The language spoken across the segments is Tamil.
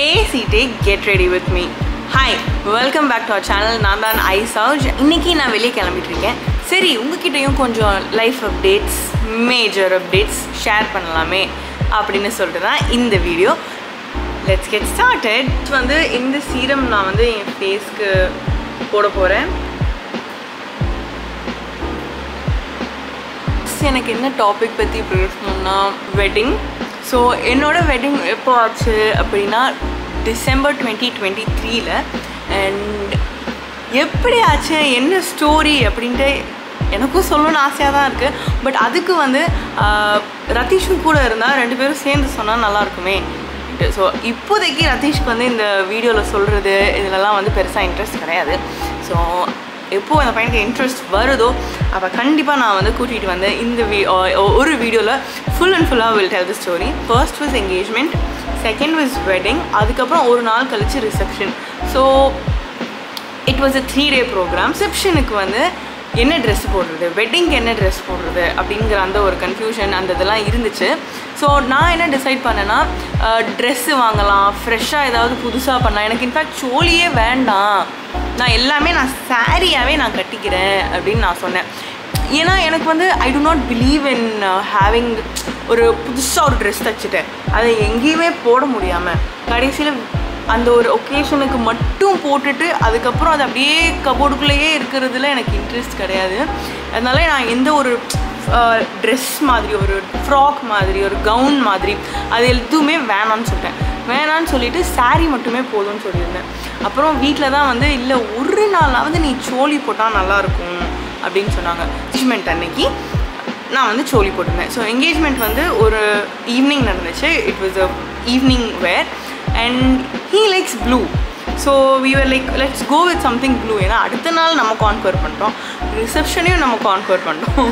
பேசிட்டே get ready with me. Hi, welcome back to our channel. நான் தான் ஐசவுஜ். இன்றைக்கி நான் வெளியே கிளம்பிட்டுருக்கேன். சரி, உங்ககிட்டையும் கொஞ்சம் life updates, major updates share பண்ணலாமே அப்படின்னு சொல்லிட்டு தான் இந்த வீடியோ. Let's get started. வந்து இந்த சீரம் நான் வந்து என் ஃபேஸ்க்கு போட போகிறேன். எனக்கு என்ன டாபிக் பற்றி பேசணும்னா வெட்டிங். ஸோ என்னோடய வெட்டிங் எப்போ ஆச்சு அப்படின்னா டிசம்பர் 2023. அண்ட் எப்படி ஆச்சு, என்ன ஸ்டோரி அப்படின்ட்டு எனக்கும் சொல்லணும்னு ஆசையாக தான் இருக்குது. பட் அதுக்கு வந்து ரதீஷும் கூட இருந்தால் ரெண்டு பேரும் சேர்ந்து சொன்னால் நல்லாயிருக்குமே. ஸோ இப்போதைக்கு ரதீஷ்க்கு வந்து இந்த வீடியோவில் சொல்கிறது இதிலலாம் வந்து பெருசாக இன்ட்ரெஸ்ட் கிடையாது. ஸோ எப்போது அந்த பையனுக்கு இன்ட்ரெஸ்ட் வருதோ அப்போ கண்டிப்பாக நான் வந்து கூட்டிகிட்டு வந்து இந்த ஒரு வீடியோவில் ஃபுல் அண்ட் ஃபுல்லாக will tell the story. First was engagement, second was wedding, அதுக்கப்புறம் ஒரு நாள் கழிச்சு reception. So it was a 3-day programme. ரிசப்ஷனுக்கு வந்து என்ன ட்ரெஸ் போடுறது, வெட்டிங்க்கு என்ன ட்ரெஸ் போடுறது அப்படிங்கிற அந்த ஒரு கன்ஃபியூஷன் அந்த இதெல்லாம் இருந்துச்சு. ஸோ நான் என்ன டிசைட் பண்ணேன்னா ட்ரெஸ்ஸு வாங்கலாம், ஃப்ரெஷ்ஷாக ஏதாவது புதுசாக பண்ணலாம். எனக்கு இன்ஃபேக்ட் சோலியே வேண்டாம், நான் எல்லாமே நான் சாரியாகவே நான் கட்டிக்கிறேன் அப்படின்னு நான் சொன்னேன். ஏன்னா எனக்கு வந்து I do not believe in having ஒரு புதுசாக ஒரு ட்ரெஸ் தைச்சிட்டேன் அதை எங்கேயுமே போட முடியாமல் கடைசியில் அந்த ஒரு ஒகேஷனுக்கு மட்டும் போட்டுட்டு அதுக்கப்புறம் அது அப்படியே கபோர்டுக்குள்ளேயே இருக்கிறதுல எனக்கு இன்ட்ரெஸ்ட் கிடையாது. அதனால நான் எந்த ஒரு ட்ரெஸ் மாதிரி, ஒரு ஃப்ராக் மாதிரி, ஒரு கவுன் மாதிரி அது எதுவுமே வேணான்னு சொல்லிட்டேன். வேணான்னு சொல்லிவிட்டு சாரீ மட்டுமே போதும்னு சொல்லியிருந்தேன். அப்புறம் வீட்டில் தான் வந்து இல்லை ஒரு நாளாவது நீ சோலி போட்டால் நல்லாயிருக்கும் அப்படின்னு சொன்னாங்க. என்கேஜ்மெண்ட் அன்னைக்கு நான் வந்து சோலி போட்டிருந்தேன். ஸோ என்கேஜ்மெண்ட் வந்து ஒரு ஈவினிங் நடந்துச்சு. It was a evening where and he likes blue. So we were like let's go with something blue. ஏன்னா அடுத்த நாள் நம்ம கான்ஃபர் பண்ணிட்டோம், ரிசப்ஷனையும் நம்ம கான்ஃபர் பண்ணிட்டோம்.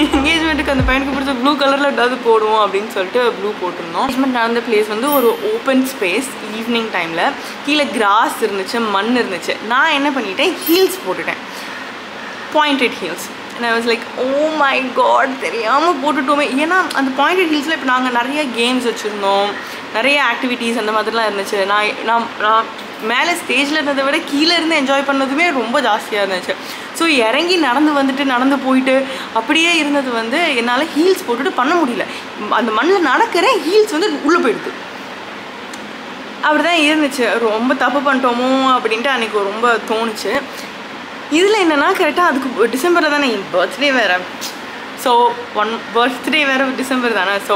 என்கேஜ்மெண்ட்டுக்கு அந்த பையனுக்கு பிடிச்ச ப்ளூ கலரில் ஏதாவது போடுவோம் அப்படின்னு சொல்லிட்டு ப்ளூ போட்டிருந்தோம். என்கேஜ்மெண்ட் நடந்த பிளேஸ் வந்து ஒரு ஓப்பன் ஸ்பேஸ். ஈவினிங் டைமில் கீழே கிராஸ் இருந்துச்சு, மண் இருந்துச்சு. நான் என்ன பண்ணிட்டேன், ஹீல்ஸ் போட்டுட்டேன், pointed heels. And I was like oh my God, தெரியாமல் போட்டுட்டோமே. ஏன்னா அந்த பாயிண்டட் ஹீல்ஸில் இப்போ நாங்கள் நிறைய கேம்ஸ் வச்சுருந்தோம், நிறைய ஆக்டிவிட்டீஸ் அந்த மாதிரிலாம் இருந்துச்சு. நான் மேலே ஸ்டேஜில் இருந்ததை விட கீழே இருந்து என்ஜாய் பண்ணதுமே ரொம்ப ஜாஸ்தியாக இருந்துச்சு. ஸோ இறங்கி நடந்து போயிட்டு அப்படியே இருந்தது வந்து என்னால் ஹீல்ஸ் போட்டுட்டு பண்ண முடியல. அந்த மண்ணில் நடக்கிறேன், ஹீல்ஸ் வந்து உள்ளே போயிடுது. அப்படி தான் இருந்துச்சு. ரொம்ப தப்பு பண்ணிட்டோமோ அப்படின்ட்டு அன்றைக்கி ரொம்ப தோணுச்சு. இதில் என்னென்னா கரெக்டாக அதுக்கு டிசம்பரில் தானே என் பர்த்டே வேறு. ஸோ பர்த்டே வேறு டிசம்பர் தானே. ஸோ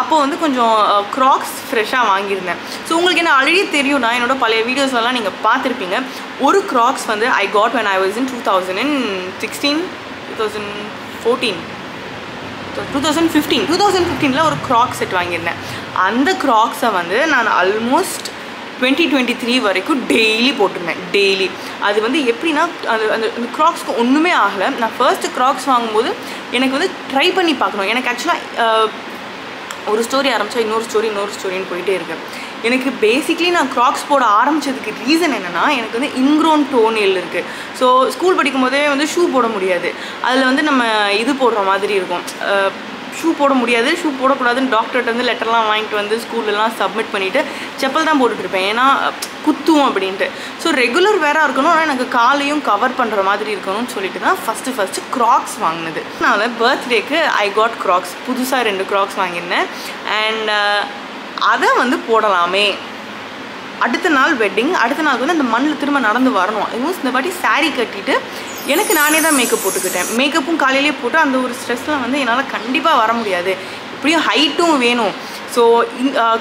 அப்போது வந்து கொஞ்சம் க்ராக்ஸ் ஃப்ரெஷ்ஷாக வாங்கியிருந்தேன். ஸோ உங்களுக்கு என்ன ஆல்ரெடி தெரியும், நான் என்னோடய பழைய வீடியோஸ்லாம் நீங்கள் பார்த்துருப்பீங்க. ஒரு க்ராக்ஸ் வந்து I got when I was in 2015 ஒரு க்ராக் செட் வாங்கியிருந்தேன். அந்த க்ராக்ஸை வந்து நான் ஆல்மோஸ்ட் 2023 வரைக்கும் டெய்லி போட்டிருந்தேன். டெய்லி அது வந்து எப்படின்னா அந்த க்ராக்ஸ்க்கு ஒன்றுமே ஆகலை. நான் ஃபர்ஸ்ட்டு க்ராக்ஸ் வாங்கும்போது எனக்கு வந்து ட்ரை பண்ணி பார்க்கணும். எனக்கு ஆக்சுவலாக ஒரு ஸ்டோரி ஆரம்பித்தா இன்னொரு ஸ்டோரின்னு போயிட்டே இருக்கேன். எனக்கு பேசிக்லி நான் க்ராக்ஸ் போட ஆரம்பித்ததுக்கு ரீசன் என்னென்னா, எனக்கு வந்து இன்க்ரோன் டோனேல் இருக்குது. ஸோ ஸ்கூல் படிக்கும் போதே வந்து ஷூ போட முடியாது. அதில் வந்து நம்ம இது போடுற மாதிரி இருக்கும், ஷூ போட முடியாது, ஷூ போடக்கூடாதுன்னு டாக்டர்கிட்ட வந்து லெட்டர்லாம் வாங்கிட்டு வந்து ஸ்கூல்லலாம் சப்மிட் பண்ணிவிட்டு செப்பல் தான் போட்டுட்ருப்பேன், ஏன்னா குத்தும் அப்படின்ட்டு. ஸோ ரெகுலர் வேறாக இருக்கணும், ஆனால் எனக்கு காலையும் கவர் பண்ணுற மாதிரி இருக்கணும்னு சொல்லிட்டு தான் ஃபஸ்ட்டு க்ராக்ஸ் வாங்கினது. அதனால் பர்த்டேக்கு ஐ காட் க்ராக்ஸ், புதுசாக 2 க்ராக்ஸ் வாங்கியிருந்தேன். அண்ட் அதை வந்து போடலாமே. அடுத்த நாள் வெட்டிங், அடுத்த நாள் வந்து அந்த மண்ணில் திரும்ப நடந்து வரணும். இன்னும் இந்த வாட்டி சாரீ கட்டிட்டு எனக்கு நானே தான் மேக்கப் போட்டுக்கிட்டேன். மேக்கப்பும் காலையிலே போட்டு அந்த ஒரு ஸ்ட்ரெஸ்லாம் வந்து என்னால் கண்டிப்பாக வர முடியாது, இப்படியும் ஹைட்டும் வேணும். ஸோ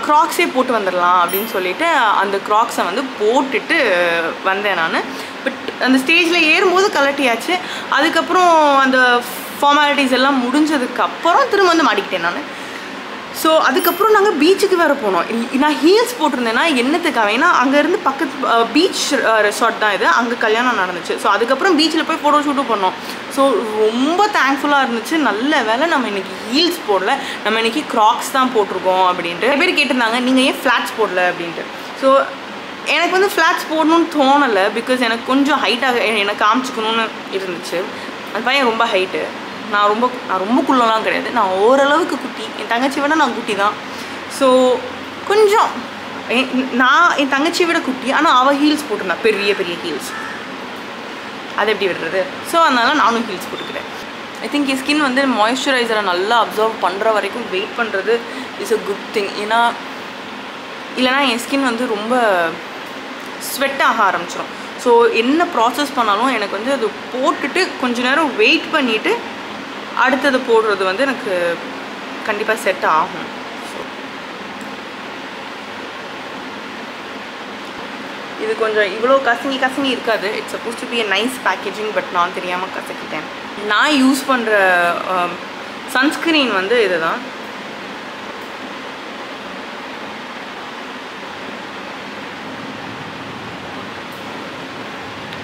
க்ராக்ஸே போட்டு வந்துடலாம் அப்படின்னு சொல்லிவிட்டு அந்த க்ராக்ஸை வந்து போட்டுட்டு வந்தேன் நான். பட் அந்த ஸ்டேஜில் ஏறும்போது கலட்டியாச்சு. அதுக்கப்புறம் அந்த ஃபார்மாலிட்டிஸ் எல்லாம் முடிஞ்சதுக்கப்புறம் திரும்ப வந்து மாட்டிக்கிட்டேன் நான். ஸோ அதுக்கப்புறம் நாங்கள் பீச்சுக்கு வேறு போனோம். நான் ஹீல்ஸ் போட்டிருந்தேன்னா என்னத்துக்காக, ஏன்னா அங்கேருந்து பக்கத்து பீச் ரெசார்ட் தான் இது, அங்கே கல்யாணம் நடந்துச்சு. ஸோ அதுக்கப்புறம் பீச்சில் போய் ஃபோட்டோ ஷூட்டும் பண்ணோம். ஸோ ரொம்ப தேங்க்ஃபுல்லாக இருந்துச்சு. நல்ல வேலை நம்ம இன்றைக்கி ஹீல்ஸ் போடல, நம்ம இன்றைக்கி க்ராக்ஸ் தான் போட்டிருக்கோம் அப்படின்ட்டு. நிறைய பேர் கேட்டிருந்தாங்க நீங்கள் ஏன் ஃப்ளாட்ஸ் போடல அப்படின்ட்டு. ஸோ எனக்கு வந்து ஃப்ளாட்ஸ் போடணும்னு தோணலை, பிகாஸ் எனக்கு கொஞ்சம் ஹைட்டாக எனக்கு காமிச்சிக்கணும்னு இருந்துச்சு. அந்த பையன் ரொம்ப ஹைட்டு, நான் ரொம்ப குள்ளலாம் கிடையாது, நான் ஓரளவுக்கு குட்டி. என் தங்கச்சி விட நான் குட்டி தான். ஸோ கொஞ்சம் நான் என் தங்கச்சியை விட குட்டி, ஆனால் அவள் ஹீல்ஸ் போட்டிருந்தா, பெரிய பெரிய ஹீல்ஸ். அதை எப்படி விடுறது? ஸோ அதனால நானும் ஹீல்ஸ் போட்டுக்கிறேன். ஐ திங்க் என் ஸ்கின் வந்து மாய்ஸ்சரைசரை நல்லா அப்சர்வ் பண்ணுற வரைக்கும் வெயிட் பண்ணுறது இஸ் அ குட் திங். இல்லைனா என் ஸ்கின் வந்து ரொம்ப ஸ்வெட் ஆக ஆரம்பிச்சிடும். ஸோ என்ன ப்ராசஸ் பண்ணாலும் எனக்கு வந்து அது போட்டுட்டு கொஞ்ச நேரம் வெயிட் பண்ணிவிட்டு அடுத்தது போடுறது வந்து எனக்கு கண்டிப்பாக செட் ஆகும். ஸோ இது கொஞ்சம் இவ்வளோ கசங்கி இருக்காது. It's suppose to be a nice packaging, but நான் தெரியாமல் கசக்கிட்டேன். நான் யூஸ் பண்ணுற சன்ஸ்க்ரீன் வந்து இதுதான்.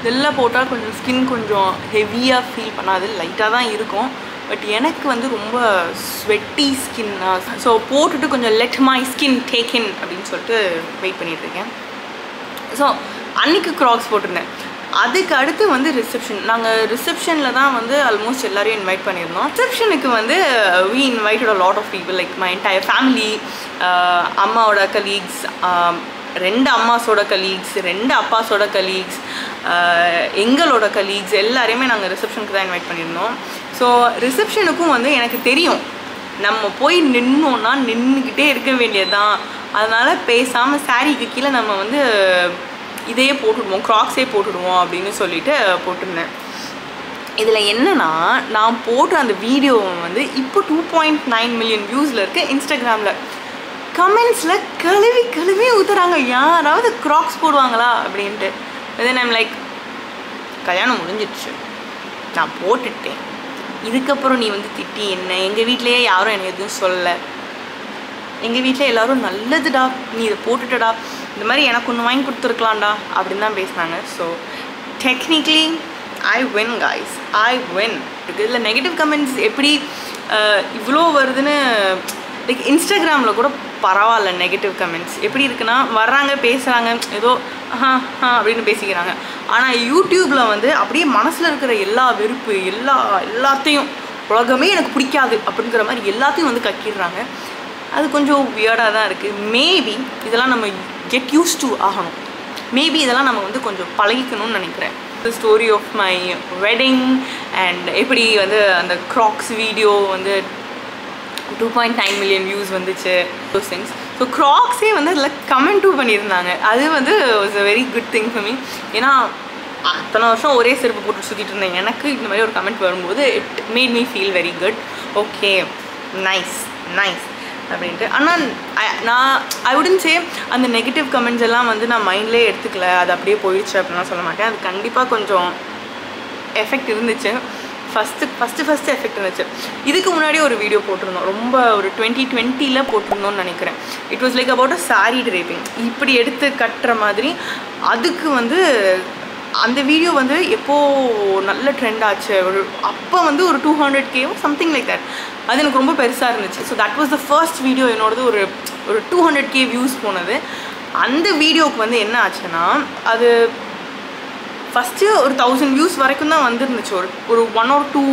இதெல்லாம் போட்டால் கொஞ்சம் ஸ்கின் கொஞ்சம் ஹெவியாக ஃபீல் பண்ணாது, லைட்டாக தான் இருக்கும். பட் எனக்கு வந்து ரொம்ப ஸ்வெட்டி ஸ்கின்னாக, ஸோ போட்டுட்டு கொஞ்சம் let my skin take in அப்படின்னு சொல்லிட்டு வெயிட் பண்ணிகிட்ருக்கேன். ஸோ அன்றைக்கி க்ராக்ஸ் போட்டிருந்தேன். அதுக்கு அடுத்து வந்து ரிசப்ஷன். நாங்கள் ரிசப்ஷனில் தான் வந்து ஆல்மோஸ்ட் எல்லோரையும் இன்வைட் பண்ணியிருந்தோம். ரிசப்ஷனுக்கு வந்து we invited a lot of people, like my entire family, அம்மாவோட கலீக்ஸ், 2 அம்மாஸோட கலீக்ஸ், 2 அப்பாஸோட கலீக்ஸ், எங்களோட கலீக்ஸ் எல்லாரையுமே நாங்கள் ரிசப்ஷனுக்கு தான் இன்வைட் பண்ணியிருந்தோம். ஸோ ரிசப்ஷனுக்கும் வந்து எனக்கு தெரியும் நம்ம போய் நின்னோன்னா நின்றுக்கிட்டே இருக்க வேண்டியது தான். அதனால் பேசாமல் சாரீக்கு கீழே நம்ம வந்து இதையே போட்டுடுவோம், க்ராக்ஸே போட்டுடுவோம் அப்படின்னு சொல்லிட்டு போட்டிருந்தேன். இதில் என்னென்னா, நான் போட்ட அந்த வீடியோ வந்து இப்போ 2.9 மில்லியன் வியூஸில் இருக்குது இன்ஸ்டாகிராமில். கமெண்ட்ஸில் கழுவி ஊற்றுறாங்க, யாராவது க்ராக்ஸ் போடுவாங்களா அப்படின்ட்டு. தென் ஐம் லைக், கல்யாணம் முடிஞ்சிடுச்சு, நான் போட்டுட்டேன், இதுக்கப்புறம் நீ வந்து திட்டி என்ன? எங்கள் வீட்லேயே யாரும் எனக்கு எதுவும் சொல்லலை. எங்கள் வீட்டில் எல்லோரும் நல்லதுடா, நீ இதை போட்டுட்டடா, இந்த மாதிரி எனக்கு ஒன்று வாங்கி கொடுத்துருக்கலாம்டா அப்படின்னு தான் பேசினாங்க. ஸோ டெக்னிக்கலி ஐ வின் கைஸ், ஐ வின். இதில் நெகட்டிவ் கமெண்ட்ஸ் எப்படி இவ்வளோ வருதுன்னு, லைக் இன்ஸ்டாகிராமில் கூட பரவாயில்ல. நெகட்டிவ் கமெண்ட்ஸ் எப்படி இருக்குன்னா, வர்றாங்க பேசுகிறாங்க, ஏதோ அப்படின்னு பேசிக்கிறாங்க. ஆனால் யூடியூப்பில் வந்து அப்படியே மனசில் இருக்கிற எல்லா வெறுப்பு எல்லாத்தையும், உலகமே எனக்கு பிடிக்காது அப்படிங்கிற மாதிரி எல்லாத்தையும் வந்து கக்கிடுறாங்க. அது கொஞ்சம் வியர்டாக தான் இருக்குது. மேபி இதெல்லாம் நம்ம கெட் யூஸ் டு ஆகணும். மேபி இதெல்லாம் நம்ம வந்து கொஞ்சம் பழகிக்கணும்னு நினைக்கிறேன். The story of my wedding and எப்படி வந்து அந்த க்ராக்ஸ் வீடியோ வந்து 2.9 மில்லியன் வியூஸ் வந்துச்சு, தோஸ் திங்ஸ். ஸோ க்ராக்ஸே வந்து அதில் கமெண்ட்டும் பண்ணியிருந்தாங்க. அது வந்து was a very good thing for me. ஏன்னா அத்தனை வருஷம் ஒரே செருப்பு போட்டு சுற்றிட்டு இருந்தேன். எனக்கு இந்த மாதிரி ஒரு கமெண்ட் வரும்போது it made me feel very good. Okay, nice அப்படின்ட்டு. ஆனால் ஐ வுடன்ட் சே அந்த நெகட்டிவ் கமெண்ட்ஸ் எல்லாம் வந்து நான் மைண்ட்லேயே எடுத்துக்கல, அது அப்படியே போயிடுச்சு அப்படின்லாம் சொல்ல மாட்டேன். அது கண்டிப்பாக கொஞ்சம் எஃபெக்ட் இருந்துச்சு. ஃபஸ்ட்டு எஃபெக்ட் இருந்துச்சு. இதுக்கு முன்னாடி ஒரு வீடியோ போட்டிருந்தோம், ரொம்ப ஒரு 2020 போட்டிருந்தோம்னு நினைக்கிறேன். It was like about a sari draping, இப்படி எடுத்து கட்டுற மாதிரி. அதுக்கு வந்து அந்த வீடியோ வந்து எப்போது நல்ல ட்ரெண்ட் ஆச்சு, ஒரு அப்போ வந்து ஒரு 200K சம்திங் லைக் தட். அது எனக்கு ரொம்ப பெருசாக இருந்துச்சு. So that was the first video என்னோடது ஒரு 200K வியூஸ் போனது. அந்த வீடியோவுக்கு வந்து என்ன ஆச்சுன்னா, அது ஃபஸ்ட்டு ஒரு 1000 வியூஸ் வரைக்கும் தான் வந்துருந்துச்சு. ஒரு 1 or 2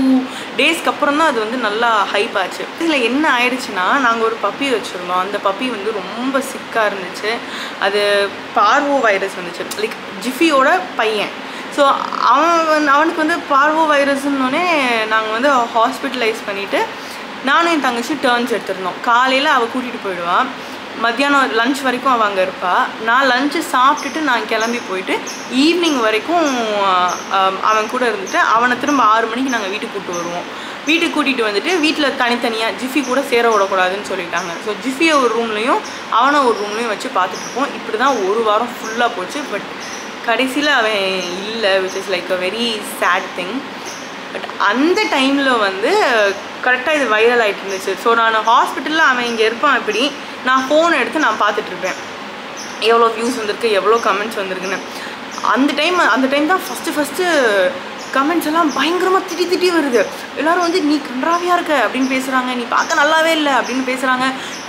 டேஸ்க்கு அப்புறம் தான் அது வந்து நல்லா ஹைப் ஆச்சு. இதில் என்ன ஆயிடுச்சுன்னா, நாங்கள் ஒரு பப்பி வச்சுருந்தோம். அந்த பப்பி வந்து ரொம்ப சிக்காக இருந்துச்சு. அது பார்வோ வைரஸ் வந்துச்சு, லைக் ஜிஃபியோட பையன். ஸோ அவனுக்கு வந்து பார்வோ வைரஸ்ன்னொடனே நாங்கள் வந்து ஹாஸ்பிட்டலைஸ் பண்ணிவிட்டு நானும் என் தங்கச்சி டர்ன்ஸ் எடுத்துருந்தோம். காலையில் அவள் கூட்டிகிட்டு போயிடுவாள், மத்தியானம் லன்ச் வரைக்கும் அவள் அங்கே இருப்பாள். நான் லஞ்சு சாப்பிட்டுட்டு நான் கிளம்பி போயிட்டு ஈவினிங் வரைக்கும் அவன் கூட இருந்துட்டு அவனை திரும்ப 6 மணிக்கு நாங்கள் வீட்டுக்கு கூப்பிட்டு வருவோம். வீட்டுக்கு கூட்டிகிட்டு வந்துட்டு வீட்டில் தனித்தனியாக ஜிஃபி கூட சேர விடக்கூடாதுன்னு சொல்லிட்டாங்க. ஸோ ஜிஃபியை ஒரு ரூம்லேயும் அவனை ஒரு ரூம்லேயும் வச்சு பார்த்துட்ருப்போம். இப்படி தான் ஒரு வாரம் ஃபுல்லாக போச்சு. பட் கடைசியில் அவன் இல்லை, which is like a very sad thing. But அந்த டைமில் வந்து கரெக்டாக இது வைரல் ஆகிட்டு இருந்துச்சு. ஸோ நான் ஹாஸ்பிட்டலில் அவன் இங்கே இருப்பான், இப்படி நான் ஃபோன் எடுத்து நான் பார்த்துட்ருப்பேன் எவ்வளோ வியூஸ் வந்திருக்கு, எவ்வளோ கமெண்ட்ஸ் வந்திருக்குன்னு. அந்த டைம் தான் ஃபஸ்ட்டு கமெண்ட்ஸ் எல்லாம் பயங்கரமாக திட்டி வருது. எல்லோரும் வந்து நீ கன்றாவியாக இருக்க அப்படின்னு பேசுகிறாங்க, நீ பார்க்க நல்லாவே இல்லை அப்படின்னு பேசுகிறாங்க.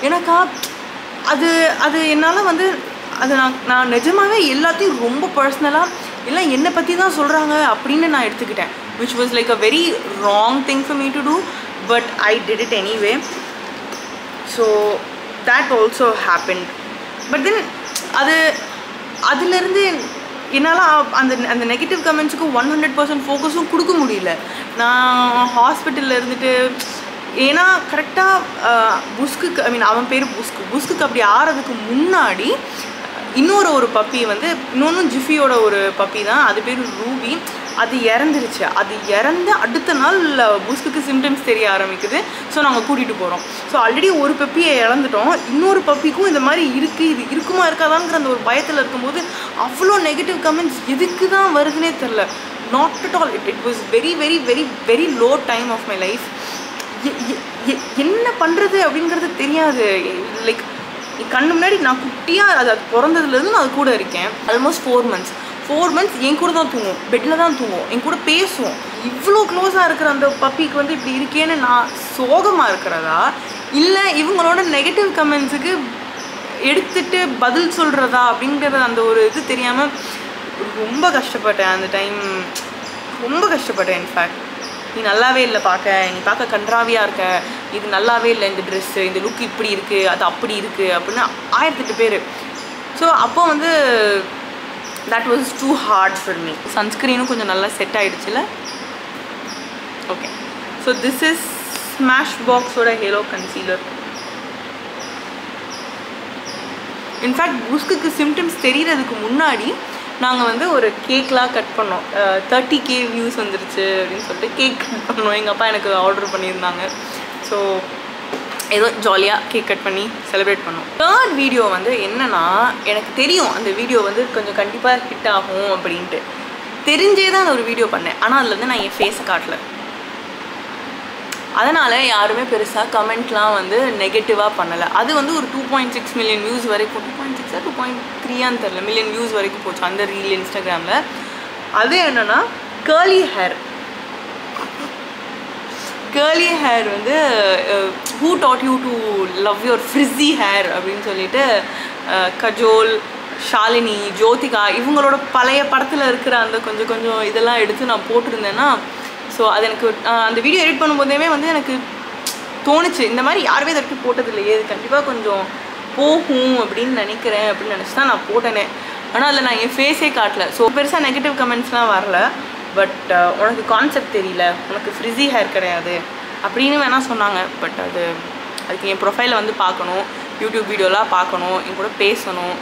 எனக்கா அது என்னால் வந்து அது நான் நிஜமாகவே எல்லாத்தையும் ரொம்ப பர்சனலாக எல்லாம் என்னை பற்றி தான் சொல்கிறாங்க அப்படின்னு நான் எடுத்துக்கிட்டேன். Which was like a very wrong thing for me to do, but I did it anyway. So that also happened. But then அதுலேருந்து என்னால் அந்த நெகட்டிவ் கமெண்ட்ஸுக்கு 100% ஃபோக்கஸும் கொடுக்க முடியல. நான் ஹாஸ்பிட்டலில் இருந்துட்டு, ஏன்னா கரெக்டாக புஸ்குக்கு, ஐ மீன் அவன் பேர் புஸ்குக்கு அப்படி ஆறதுக்கு முன்னாடி ஒரு பப்பி வந்து, இன்னொன்றும் ஜிஃபியோட ஒரு பப்பி தான், அது பேர் ரூபி. அது இறந்துருச்சு. அது இறந்து அடுத்த நாள் புஸ்குக்கு சிம்டம்ஸ் தெரிய ஆரம்பிக்குது. ஸோ நாங்கள் கூட்டிகிட்டு போகிறோம். ஸோ ஆல்ரெடி ஒரு பப்பியை இழந்துட்டோம், இன்னொரு பப்பிக்கும் இந்த மாதிரி இருக்குது, இது இருக்குமா இருக்காதாங்கிற அந்த ஒரு பயத்தில் இருக்கும்போது அவ்வளோ நெகட்டிவ் கமெண்ட்ஸ் எதுக்கு தான் வருதுன்னே தெரில. Not at all. It was very very very very low time of my life. என்ன பண்ணுறது அப்படிங்கிறது தெரியாது. லைக் கண்ணு முன்னாடி நான் குட்டியாக அது பிறந்ததுலேருந்து நான் அது கூட இருக்கேன். ஆல்மோஸ்ட் 4 months என் கூட தான் தூங்கும், பெட்டில் தான் தூங்கும், என் கூட பேசுவோம். இவ்வளோ க்ளோஸாக இருக்கிற அந்த பப்பிக்கு வந்து இப்படி இருக்கேன்னு நான் சோகமாக இருக்கிறதா, இல்லை இவங்களோட நெகட்டிவ் கமெண்ட்ஸுக்கு எடுத்துகிட்டு பதில் சொல்கிறதா அப்படிங்கிறது அந்த ஒரு இது தெரியாமல் ரொம்ப கஷ்டப்பட்டேன். அந்த டைம் ரொம்ப கஷ்டப்பட்டேன். இன்ஃபேக்ட் நீ நல்லாவே இல்லை, நீ பார்க்க கன்றாவியாக இருக்க, இது நல்லாவே இல்லை, இந்த ட்ரெஸ்ஸு, இந்த லுக் இப்படி இருக்குது, அது அப்படி இருக்குது அப்படின்னு 1008 பேர். ஸோ அப்போ வந்து that was too hard for me. சன்ஸ்க்ரீனும் கொஞ்சம் நல்லா செட் ஆகிடுச்சுல. ஓகே, ஸோ திஸ் இஸ் ஸ்மாஷ்பாக்ஸோட ஹேலோ கன்சீலர். இன்ஃபேக்ட் புஸ்குக்கு சிம்டம்ஸ் தெரியறதுக்கு முன்னாடி நாங்கள் வந்து ஒரு கேக்லாம் கட் பண்ணோம். 30K வியூஸ் வந்துருச்சு அப்படின்னு சொல்லிட்டு கேக் கட் பண்ணோம். எங்கள் அப்பா எனக்கு ஆர்டர் பண்ணியிருந்தாங்க. ஸோ ஏதோ ஜாலியாக கேக் கட் பண்ணி செலிப்ரேட் பண்ணோம். 3rd வீடியோ வந்து என்னென்னா, எனக்கு தெரியும் அந்த வீடியோ வந்து கொஞ்சம் கண்டிப்பாக ஹிட் ஆகும் அப்படின்ட்டு தெரிஞ்சே தான் அந்த ஒரு வீடியோ பண்ணேன். ஆனால் அதில் வந்து நான் என் ஃபேஸை காட்டல. அதனால் யாருமே பெருசாக கமெண்ட்லாம் வந்து நெகட்டிவாக பண்ணலை. அது வந்து ஒரு 2.6 மில்லியன் வியூஸ் வரைக்கும், 2.6 2.3 தெரில, மில்லியன் வியூஸ் வரைக்கும் போச்சு அந்த ரீல் இன்ஸ்டாகிராமில். அது என்னென்னா கேர்லி ஹேர் வந்து who dot U to love your frizzy hair அப்படின்னு சொல்லிட்டு கஜோல், ஷாலினி, ஜோதிகா இவங்களோட பழைய படத்தில் இருக்கிற அந்த கொஞ்சம் இதெல்லாம் எடுத்து நான் போட்டிருந்தேன்னா, ஸோ அது எனக்கு அந்த வீடியோ எடிட் பண்ணும்போதே வந்து எனக்கு தோணுச்சு, இந்த மாதிரி யாருமே இதை வரைக்கும் போட்டதில்லையே, இது கண்டிப்பாக கொஞ்சம் போகும் அப்படின்னு நினைக்கிறேன் அப்படின்னு நினச்சி தான் நான் போட்டேனே. ஆனால் அதில் நான் என் ஃபேஸே காட்டல. ஸோ பெருசாக நெகட்டிவ் கமெண்ட்ஸ்லாம் வரல. பட் உனக்கு கான்செப்ட் தெரியல, உனக்கு ஃப்ரிஸி ஹேர் கிடையாது அப்படின்னு வேணால் சொன்னாங்க. பட் அதுக்கு என் ப்ரொஃபைலை வந்து பார்க்கணும், யூடியூப் வீடியோலாம் பார்க்கணும், என் கூட பேசணும்,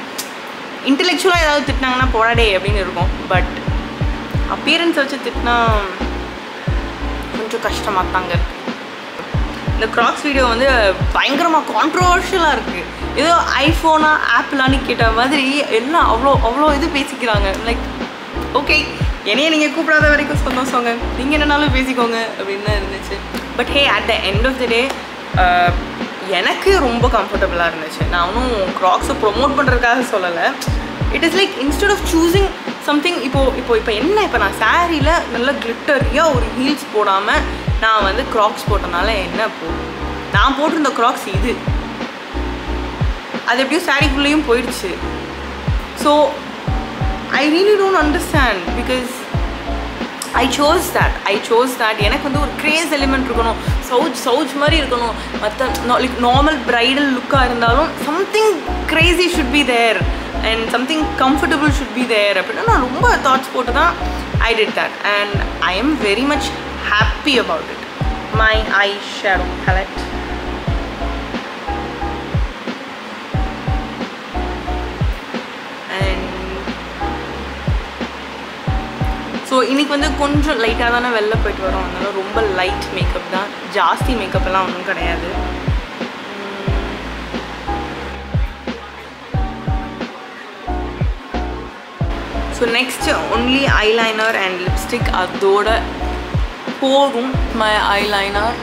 இன்டெலெக்சுவலாக ஏதாவது திட்டினாங்கன்னா போடாடே அப்படின்னு இருக்கும். பட் அப்பியரன்ஸ் வச்சு திட்டினா கொஞ்சம் கஷ்டமாக தாங்க இருக்குது. இந்த க்ராக்ஸ் வீடியோ வந்து பயங்கரமாக கான்ட்ரோவர்ஷியலாக இருக்குது. ஏதோ ஐஃபோனா ஆப்பிளான்னு கேட்ட மாதிரி எல்லாம் அவ்வளோ இது பேசிக்கிறாங்க. லைக் ஓகே, என்னையே நீங்கள் கூப்பிடாத வரைக்கும் சந்தோஷங்க, நீங்கள் என்னன்னாலும் பேசிக்கோங்க அப்படின்னு தான் இருந்துச்சு. But hey, at the end of the day எனக்கு ரொம்ப கம்ஃபர்டபுளாக இருந்துச்சு. நான் ஒன்றும் க்ராக்ஸை ப்ரொமோட் பண்ணுறதுக்காக சொல்லலை. It is like instead of choosing something, இப்போ என்ன, இப்போ நான் சாரியில் நல்ல கிளிட்டரியாக ஒரு ஹீல்ஸ் போடாமல் நான் வந்து க்ராக்ஸ் போட்டனால என்ன போகும்? நான் போட்டிருந்த க்ராக்ஸ் இது, அது எப்படியும் சாரிக்குள்ளேயும் போயிடுச்சு. So I really don't understand because I chose that. எனக்கு வந்து ஒரு கிரேஸ் எலிமெண்ட் இருக்கணும், சவுஜ் மாதிரி இருக்கணும், மற்ற லைக் நார்மல் பிரைடல் லுக்காக இருந்தாலும் something crazy should be there and something comfortable should be there அப்படின்னு நான் ரொம்ப தாட்ஸ் போட்டு தான் I did that and I am very much happy about it. My eyeshadow palette. So இன்றைக்கி வந்து கொஞ்சம் லைட்டாக தானே வெளில போயிட்டு வரோம், அதனால ரொம்ப லைட் மேக்கப் தான், ஜாஸ்தி மேக்கப் எல்லாம் ஒன்றும் கிடையாது. So next only eyeliner and lipstick, அதோட போகும் my eyeliner.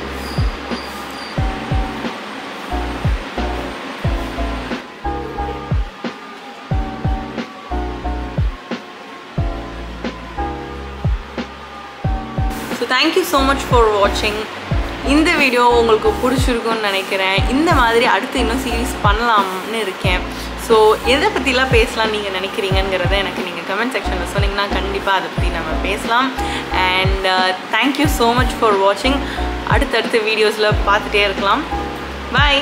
So thank you so much for வாட்சிங். இந்த வீடியோ உங்களுக்கு பிடிச்சிருக்குன்னு நினைக்கிறேன். இந்த மாதிரி அடுத்து இன்னும் சீரீஸ் பண்ணலாம்னு இருக்கேன். ஸோ எதை பற்றிலாம் பேசலாம் நீங்கள் நினைக்கிறீங்கிறத எனக்கு நீங்கள் கமெண்ட் செக்ஷனில் சொன்னீங்கன்னா கண்டிப்பாக அதை பற்றி நம்ம பேசலாம். And thank you so much for வாட்சிங். அடுத்தடுத்த வீடியோஸில் பார்த்துட்டே இருக்கலாம். பாய்.